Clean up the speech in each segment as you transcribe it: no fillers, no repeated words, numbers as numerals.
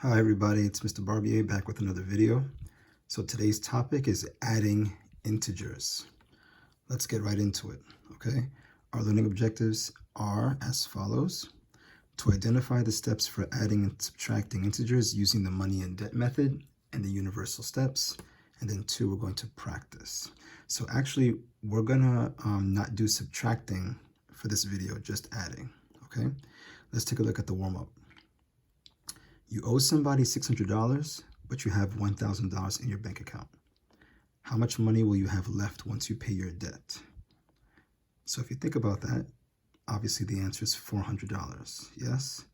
Hi everybody, it's Mr. Barbier back with another video. So today's topic is adding integers. Let's get right into it, okay? Our learning objectives are as follows. To identify the steps for adding and subtracting integers using the money and debt method and the universal steps. And then 2, we're going to practice. So actually, we're gonna not do subtracting for this video, just adding, okay? Let's take a look at the warm-up. You owe somebody $600, but you have $1,000 in your bank account. How much money will you have left once you pay your debt? So if you think about that, obviously the answer is $400, yes?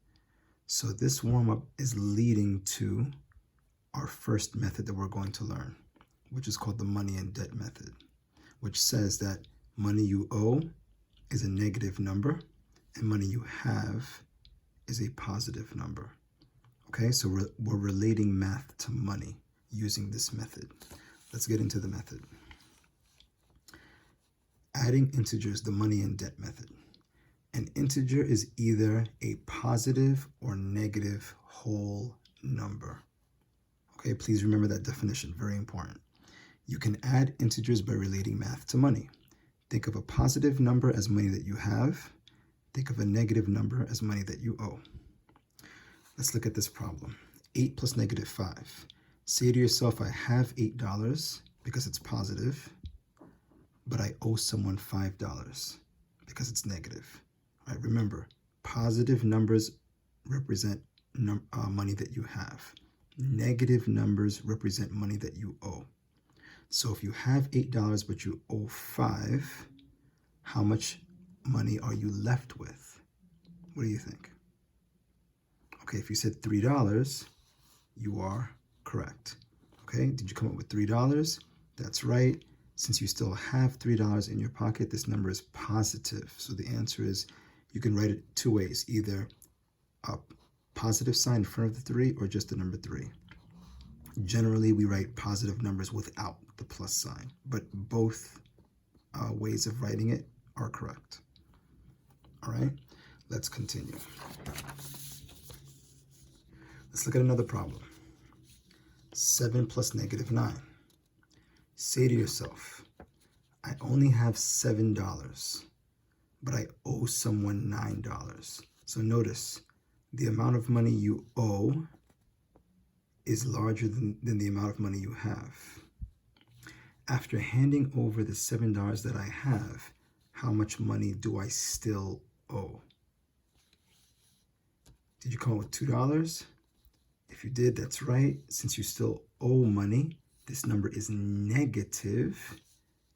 So this warm-up is leading to our first method that we're going to learn, which is called the money and debt method, which says that money you owe is a negative number and money you have is a positive number. Okay, so we're relating math to money using this method. Let's get into the method. Adding integers, the money and debt method. An integer is either a positive or negative whole number. Okay, please remember that definition, very important. You can add integers by relating math to money. Think of a positive number as money that you have. Think of a negative number as money that you owe. Let's look at this problem. 8 plus negative 5. Say to yourself, I have $8 because it's positive, but I owe someone $5 because it's negative. All right, remember, positive numbers represent money that you have. Negative numbers represent money that you owe. So if you have $8 but you owe $5, how much money are you left with? What do you think? Okay, if you said $3, you are correct. Okay, did you come up with $3? That's right. Since you still have $3 in your pocket, this number is positive. So the answer is, you can write it two ways, either a positive sign in front of the 3 or just the number 3. Generally, we write positive numbers without the plus sign, but both ways of writing it are correct. All right, let's continue. Let's look at another problem. 7 plus negative 9. Say to yourself, I only have $7, but I owe someone $9. So notice, the amount of money you owe is larger than the amount of money you have. After handing over the $7 that I have, how much money do I still owe? Did you come up with $2? If you did, that's right. Since you still owe money, this number is negative.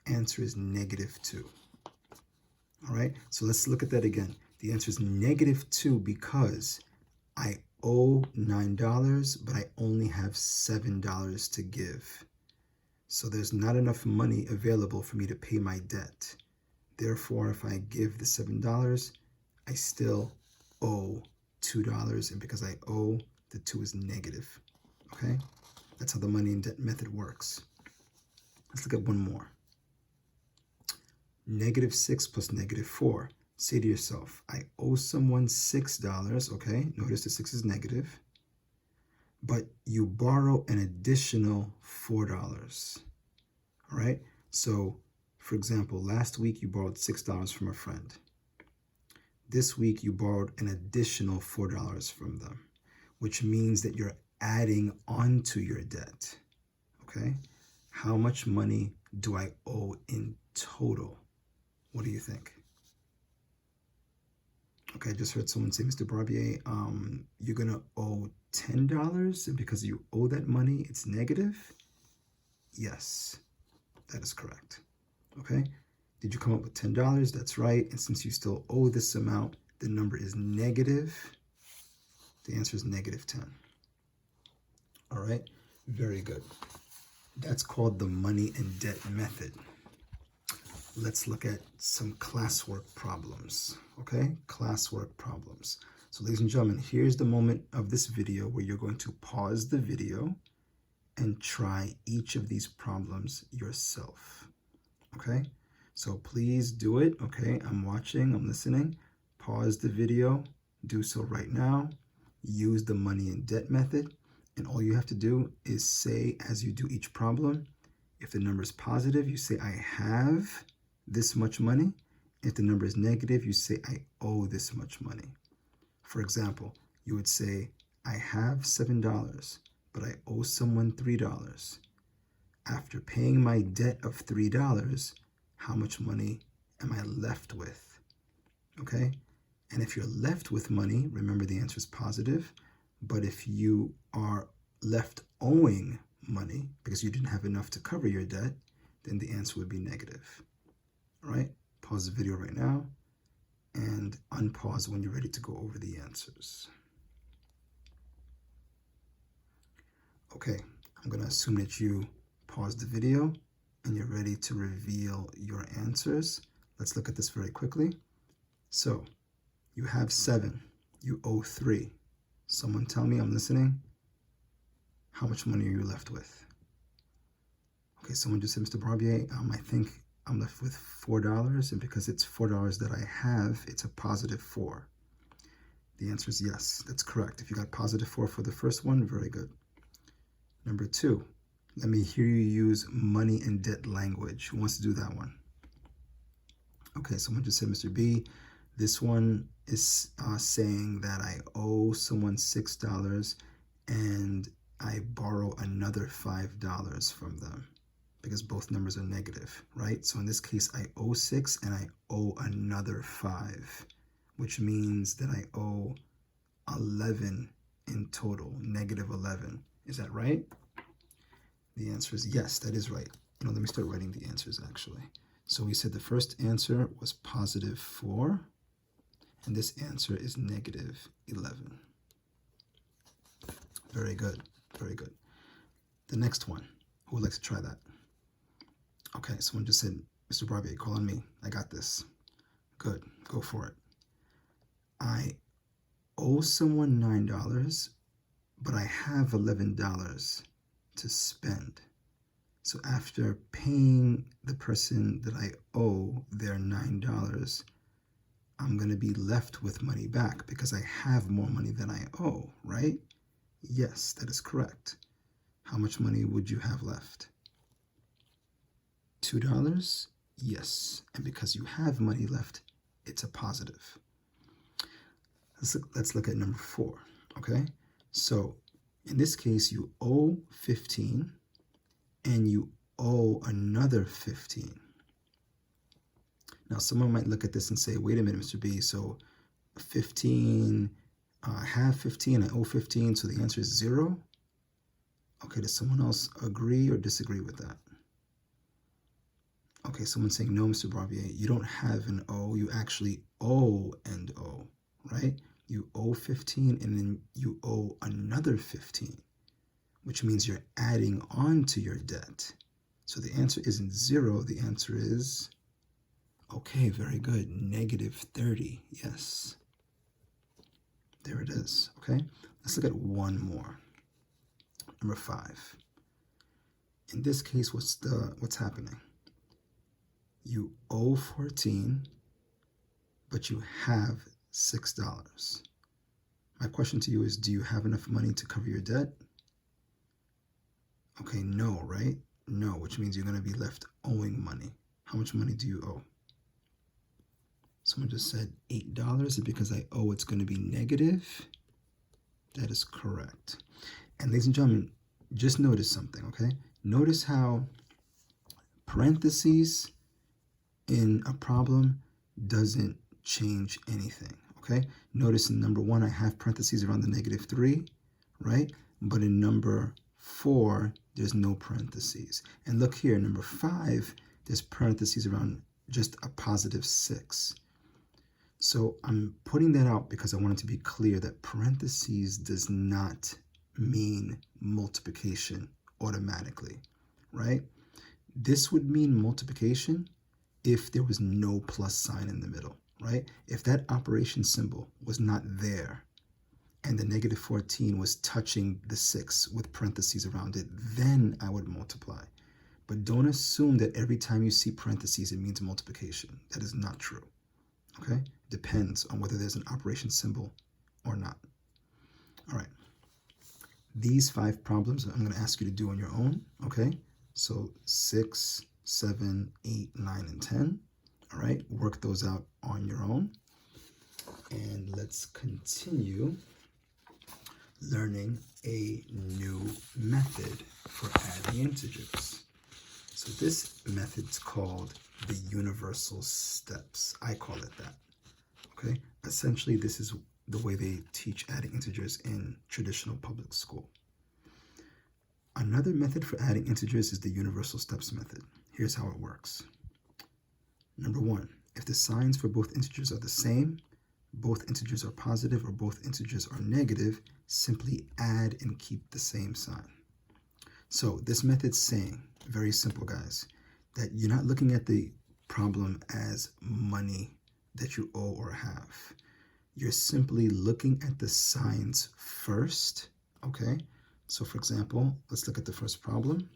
Answer is -2. All right, so let's look at that again. The answer is -2 because I owe $9, but I only have $7 to give. So there's not enough money available for me to pay my debt. Therefore, if I give the $7, I still owe $2, and because I owe, the 2 is negative, okay? That's how the money and debt method works. Let's look at one more. -6 plus -4. Say to yourself, I owe someone $6, okay? Notice the 6 is negative, but you borrow an additional $4, all right? So, for example, last week you borrowed $6 from a friend. This week you borrowed an additional $4 from them, which means that you're adding on to your debt, okay? How much money do I owe in total? What do you think? Okay, I just heard someone say, Mr. Barbier, you're gonna owe $10, and because you owe that money, it's negative? Yes, that is correct, okay? Did you come up with $10? That's right, and since you still owe this amount, the number is negative. The answer is -10. All right, very good. That's called the money and debt method. Let's look at some classwork problems, okay? Classwork problems. So ladies and gentlemen, here's the moment of this video where you're going to pause the video and try each of these problems yourself, okay? So please do it, okay? I'm watching, I'm listening. Pause the video, do so right now. Use the money and debt method. And all you have to do is say, as you do each problem, if the number is positive, you say, I have this much money. If the number is negative, you say, I owe this much money. For example, you would say, I have $7, but I owe someone $3. After paying my debt of $3, how much money am I left with? Okay? And if you're left with money, remember the answer is positive. But if you are left owing money because you didn't have enough to cover your debt, then the answer would be negative. All right? Pause the video right now and unpause when you're ready to go over the answers. Okay, I'm going to assume that you paused the video and you're ready to reveal your answers. Let's look at this very quickly. So, you have 7. You owe 3. Someone tell me, I'm listening. How much money are you left with? Okay, someone just said, Mr. Barbier, I think I'm left with $4, and because it's $4 that I have, it's a positive 4. The answer is yes, that's correct. If you got positive 4 for the first one, very good. Number 2, let me hear you use money and debt language. Who wants to do that one? Okay, someone just said, Mr. B, this one is saying that I owe someone $6 and I borrow another $5 from them because both numbers are negative, right? So in this case, I owe 6 and I owe another 5, which means that I owe 11 in total, negative 11. Is that right? The answer is yes, that is right. Let me start writing the answers actually. So we said the first answer was positive 4, and this answer is negative 11. Very good, very good. The next one, who would like to try that? Okay, someone just said, Mr. Barbier, call on me. I got this. Good, go for it. I owe someone $9, but I have $11 to spend. So after paying the person that I owe their $9, I'm going to be left with money back because I have more money than I owe, right? Yes, that is correct. How much money would you have left? $2? Yes. And because you have money left, it's a positive. Let's look at number 4, okay? So in this case, you owe 15 and you owe another 15. Now, someone might look at this and say, wait a minute, Mr. B, so 15, I have 15, I owe 15, so the answer is 0? Okay, does someone else agree or disagree with that? Okay, someone's saying, no, Mr. Barbier, you don't have an O, you actually owe and owe, right? You owe 15 and then you owe another 15, which means you're adding on to your debt. So the answer isn't 0, the answer is, okay, very good, negative 30, yes. There it is, okay? Let's look at one more. Number 5. In this case, what's happening? You owe 14, but you have $6. My question to you is, do you have enough money to cover your debt? Okay, no, right? No, which means you're going to be left owing money. How much money do you owe? Someone just said $8, and because I owe, it's going to be negative. That is correct. And ladies and gentlemen, just notice something, okay? Notice how parentheses in a problem doesn't change anything, okay? Notice in number 1, I have parentheses around the negative 3, right? But in number 4, there's no parentheses. And look here, number 5, there's parentheses around just a positive 6. So I'm putting that out because I want it to be clear that parentheses does not mean multiplication automatically, right? This would mean multiplication if there was no plus sign in the middle, right? If that operation symbol was not there and the negative 14 was touching the 6 with parentheses around it, then I would multiply. But don't assume that every time you see parentheses, it means multiplication. That is not true, okay? Depends on whether there's an operation symbol or not. All right. these 5 problems I'm going to ask you to do on your own, okay? So 6, 7, 8, 9, and 10. All right, work those out on your own. And let's continue learning a new method for adding integers. So this method's called the universal steps. I call it that. Okay, essentially this is the way they teach adding integers in traditional public school. Another method for adding integers is the universal steps method. Here's how it works. Number 1, if the signs for both integers are the same, both integers are positive or both integers are negative, simply add and keep the same sign. So this method's saying, very simple guys, that you're not looking at the problem as money that you owe or have. You're simply looking at the signs first, okay? So for example, let's look at the first problem.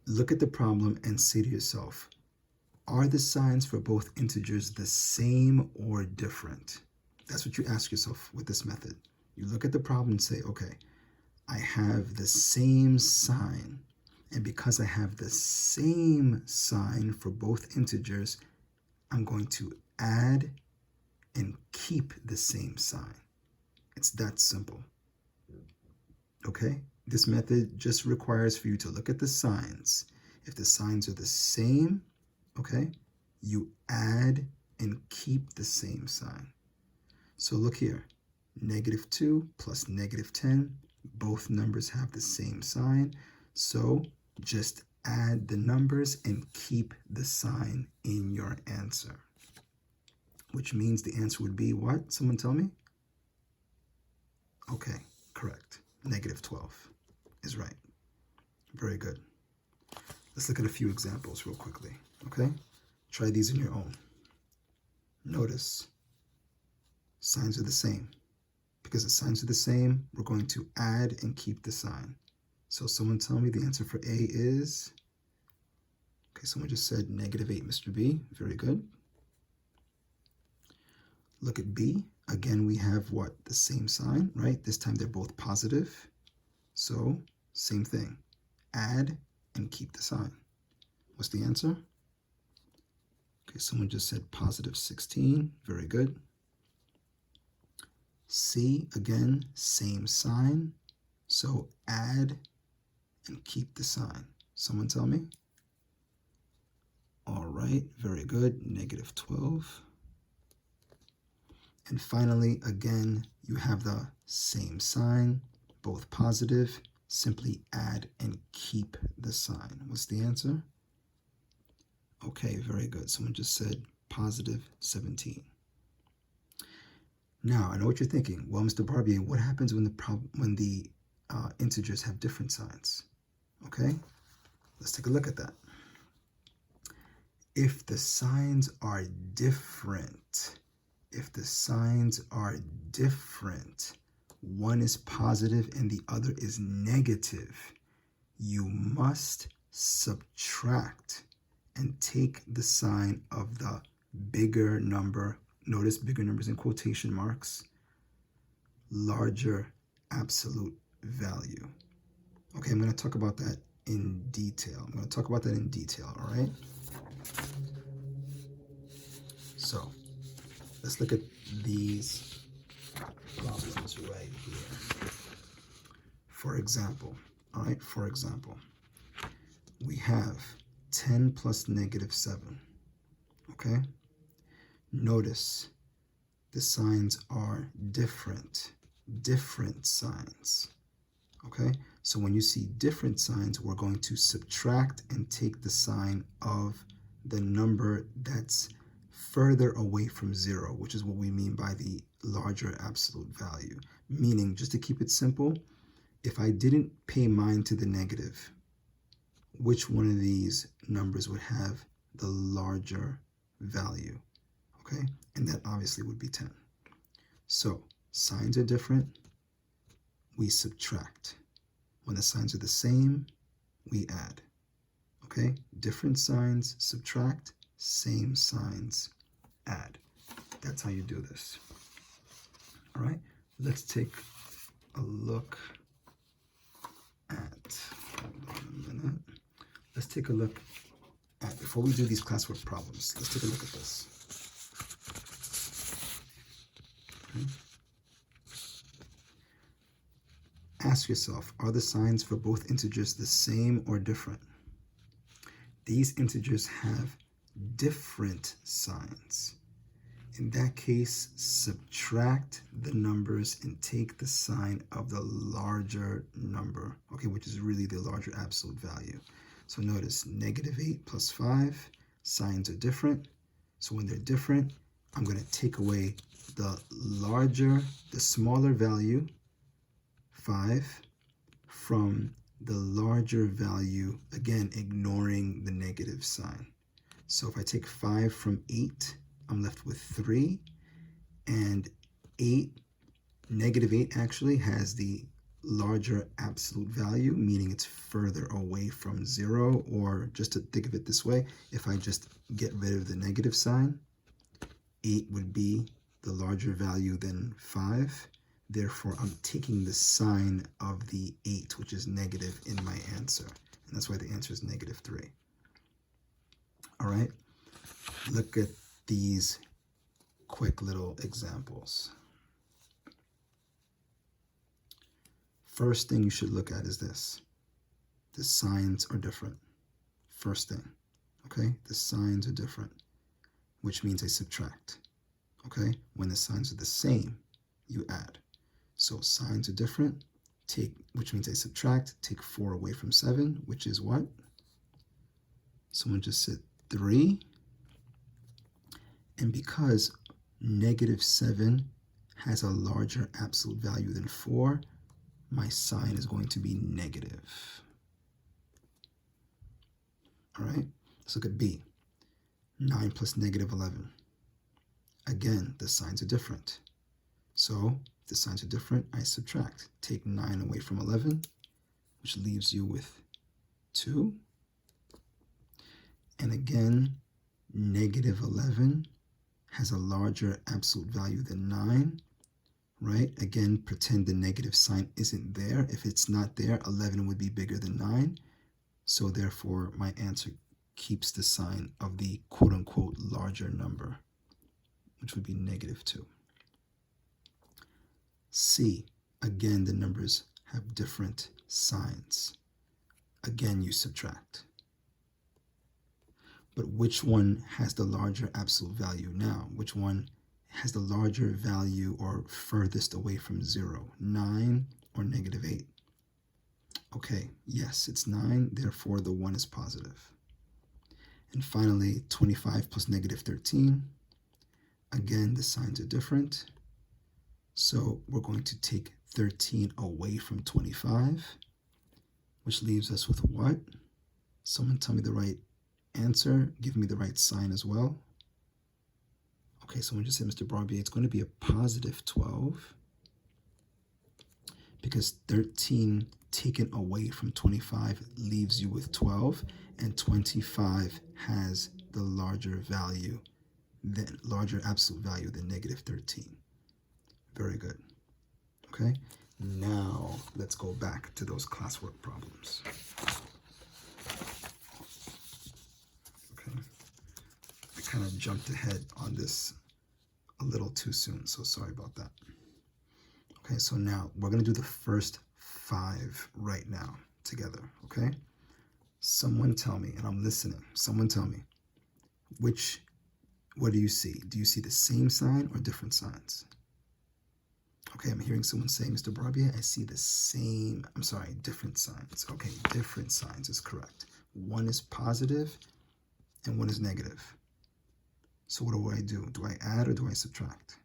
Look at the problem and say to yourself, are the signs for both integers the same or different? That's what you ask yourself with this method. You look at the problem and say, okay, I have the same sign. And because I have the same sign for both integers, I'm going to add and keep the same sign. It's that simple. Okay? This method just requires for you to look at the signs. If the signs are the same, okay, you add and keep the same sign. So look here, -2 plus -10, both numbers have the same sign. So just add the numbers and keep the sign in your answer. Which means the answer would be what? Someone tell me? Okay, correct. -12 is right. Very good. Let's look at a few examples real quickly, okay? Try these on your own. Notice, signs are the same. Because the signs are the same, we're going to add and keep the sign. So someone tell me the answer for A is, okay, someone just said -8, Mr. B. Very good. Look at B. Again, we have what? The same sign, right? This time they're both positive. So, same thing. Add and keep the sign. What's the answer? Okay, someone just said +16. Very good. C, again, same sign. So, add and keep the sign. Someone tell me? All right, very good. -12. And finally, again, you have the same sign, both positive. Simply add and keep the sign. What's the answer? Okay, very good. Someone just said +17. Now, I know what you're thinking. Well, Mr. Barbier, what happens when the integers have different signs? Okay, let's take a look at that. If the signs are different, one is positive and the other is negative, you must subtract and take the sign of the bigger number. Notice bigger numbers in quotation marks, larger absolute value. Okay, I'm going to talk about that in detail. All right? So, let's look at these problems right here. For example, all right, we have 10 plus -7, okay? Notice the signs are different signs, okay? So when you see different signs, we're going to subtract and take the sign of the number that's further away from 0, which is what we mean by the larger absolute value. Meaning, just to keep it simple, if I didn't pay mine to the negative, which one of these numbers would have the larger value? Okay, and that obviously would be 10. So, signs are different, we subtract. When the signs are the same, we add. Okay, different signs, subtract, same signs, add. That's how you do this. All right, let's take a look at, hold on a minute. Let's take a look at, before we do these classwork problems, let's take a look at this. Okay. Ask yourself, are the signs for both integers the same or different? These integers have different signs. In that case, subtract the numbers and take the sign of the larger number, okay, which is really the larger absolute value. So notice -8 plus 5, signs are different. So when they're different, I'm going to take away the smaller value, 5, from the larger value, again, ignoring the negative sign. So if I take 5 from 8, I'm left with 3, and -8 actually has the larger absolute value, meaning it's further away from 0, or just to think of it this way, if I just get rid of the negative sign, 8 would be the larger value than 5. Therefore, I'm taking the sign of the 8, which is negative, in my answer. And that's why the answer is -3. All right, look at these quick little examples. First thing you should look at is this. The signs are different. First thing, okay? The signs are different, which means I subtract, okay? When the signs are the same, you add. So signs are different, which means I subtract, take 4 away from 7, which is what? Someone just said 3. And because -7 has a larger absolute value than 4, my sign is going to be negative. All right, let's look at B. 9 plus -11. Again, the signs are different. So if the signs are different, I subtract. Take 9 away from 11, which leaves you with 2. And again, -11 has a larger absolute value than 9, right? Again, pretend the negative sign isn't there. If it's not there, 11 would be bigger than 9. So therefore, my answer keeps the sign of the quote-unquote larger number, which would be -2. C, again, the numbers have different signs. Again, you subtract. But which one has the larger absolute value now? Which one has the larger value or furthest away from 0? 9 or -8? Okay, yes, it's 9, therefore the 1 is positive. And finally, 25 plus -13. Again, the signs are different. So we're going to take 13 away from 25, which leaves us with what? Someone tell me the right answer. Give me the right sign as well. Okay, someone just said, Mr. Barbier, it's going to be a positive 12 because 13 taken away from 25 leaves you with 12, and 25 has the larger value, larger absolute value than -13. Very good. Okay, now let's go back to those classwork problems. I kind of jumped ahead on this a little too soon, so sorry about that. Okay, so now we're going to do the first 5 right now together, okay? Someone tell me, and I'm listening, someone tell me, what do you see? Do you see the same sign or different signs? Okay, I'm hearing someone say, Mr. Barbier, I see different signs. Okay, different signs is correct. One is positive and one is negative. So what do? Do I add or do I subtract?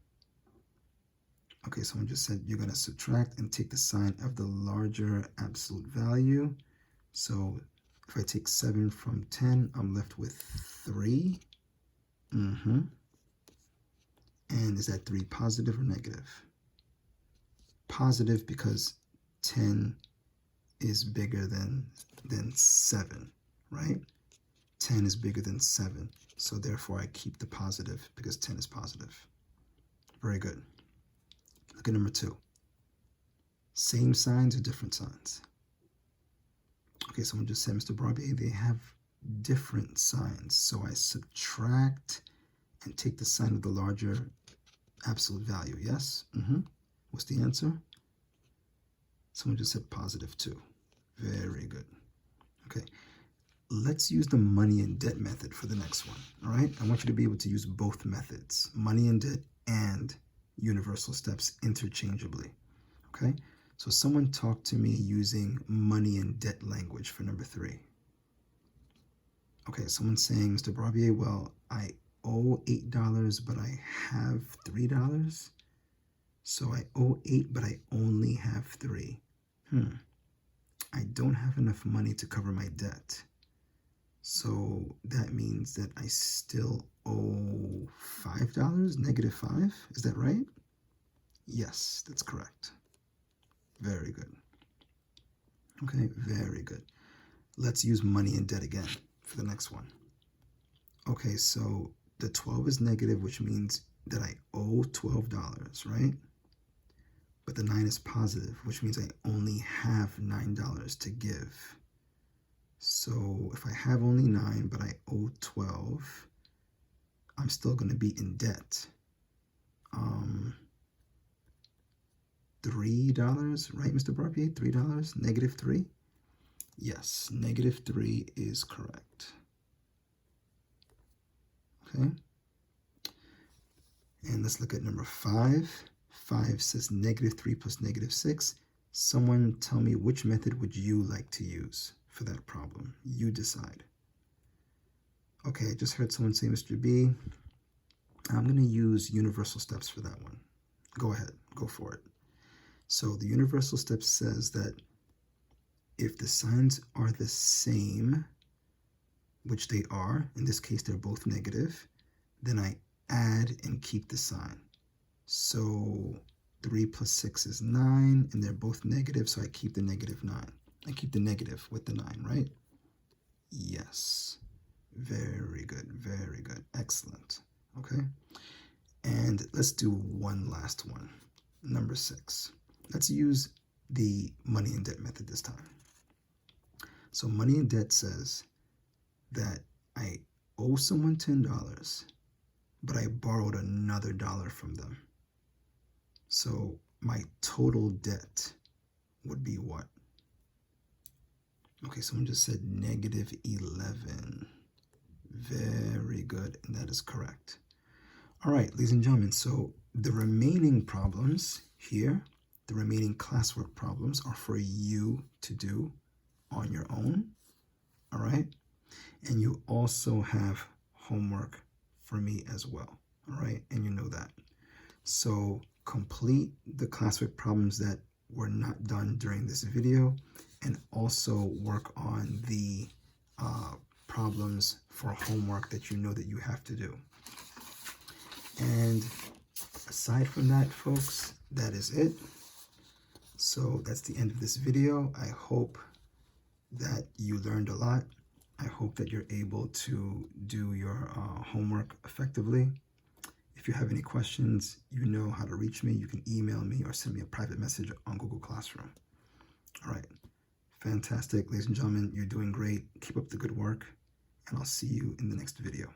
Okay, someone just said you're going to subtract and take the sign of the larger absolute value. So if I take 7 from 10, I'm left with 3. And is that 3 positive or negative? Positive, because 10 is bigger than 7, right? 10 is bigger than 7. So therefore, I keep the positive because 10 is positive. Very good. Look at number 2. Same signs or different signs? Okay, someone just said, Mr. Barbier, they have different signs. So I subtract and take the sign of the larger absolute value. Yes? What's the answer? Someone just said positive 2. Very good. Okay, let's use the money and debt method for the next one. All right, I want you to be able to use both methods, money and debt and universal steps, interchangeably. Okay, so someone talk to me using money and debt language for number 3. Okay, someone's saying, Mr. Barbier, well, I owe $8, but I have $3. So I owe 8, but I only have 3. I don't have enough money to cover my debt. So that means that I still owe $5, negative 5. Is that right? Yes, that's correct. Very good. Okay, very good. Let's use money and debt again for the next one. Okay, so the 12 is negative, which means that I owe $12, right? But the 9 is positive, which means I only have $9 to give. So if I have only 9, but I owe 12, I'm still going to be in debt. $3, right, Mr. Barbier? $3, negative 3? Yes, negative 3 is correct. Okay. And let's look at number 5. 5 says negative 3 plus negative 6. Someone tell me, which method would you like to use for that problem? You decide. Okay, I just heard someone say, Mr. B, I'm going to use universal steps for that one. Go ahead, go for it. So the universal step says that if the signs are the same, which they are, in this case they're both negative, then I add and keep the sign. So 3 plus 6 is 9, and they're both negative, so I keep the negative 9. I keep the negative with the 9, right? Yes. Very good, very good. Excellent. Okay. And let's do one last one. Number 6. Let's use the money and debt method this time. So money and debt says that I owe someone $10, but I borrowed another $1 from them. So my total debt would be what? Okay, someone just said negative 11. Very good, and that is correct. All right, ladies and gentlemen, so the remaining problems here, the remaining classwork problems are for you to do on your own, all right? And you also have homework for me as well, all right? And you know that. So complete the classwork problems that were not done during this video, and also work on the problems for homework that you know that you have to do. And aside from that, folks, that is it. So that's the end of this video. I hope that you learned a lot. I hope that you're able to do your homework effectively. If you have any questions, you know how to reach me. You can email me or send me a private message on Google Classroom. All right. Fantastic. Ladies and gentlemen, you're doing great. Keep up the good work, and I'll see you in the next video.